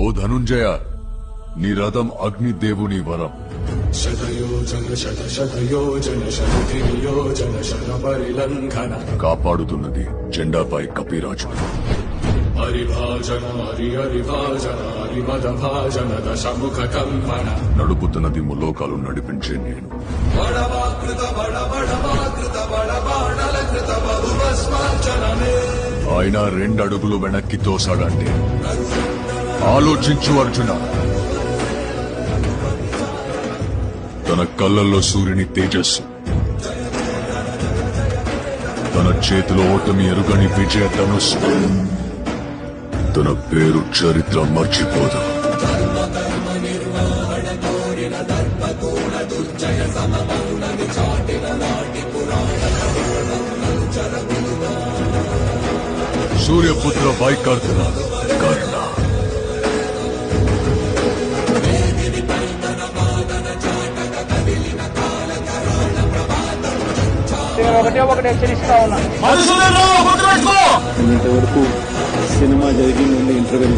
ఓ ధనుంజయ, నీ రథం అగ్నిదేవుని వరం. శతయోజన శత శతయోజన శతయోజన శత పరిలంఘన కాపాడుతున్నది జెండాపై కపిరాజు. హరిభాజన హరి హరిభాజన హరిమద భాజన దశముఖ కంపన నడుపుతున్నది ములోకాలు నడిపించే నేను. బడవాకృత బడబడవాకృత బడబాణలకృత బహుభస్మార్చనమే. ఆయన 2 అడుగులు వెనక్కి తోసాడంటే ఆలోచించు అర్జున. తన కళ్ళల్లో సూర్యుని తేజస్సు, తన చేతిలో ఓటమి ఎరుగని విజయ ధనుస్సు. తన పేరు చరిత్ర మర్చిపోదు. సూర్యపుత్ర వైకర్ణ కర్ణ. ఒకటే హెచ్చరిస్తా ఉన్నా. ఇంతవరకు సినిమా జరిగిందండి ఇంటర్వెల్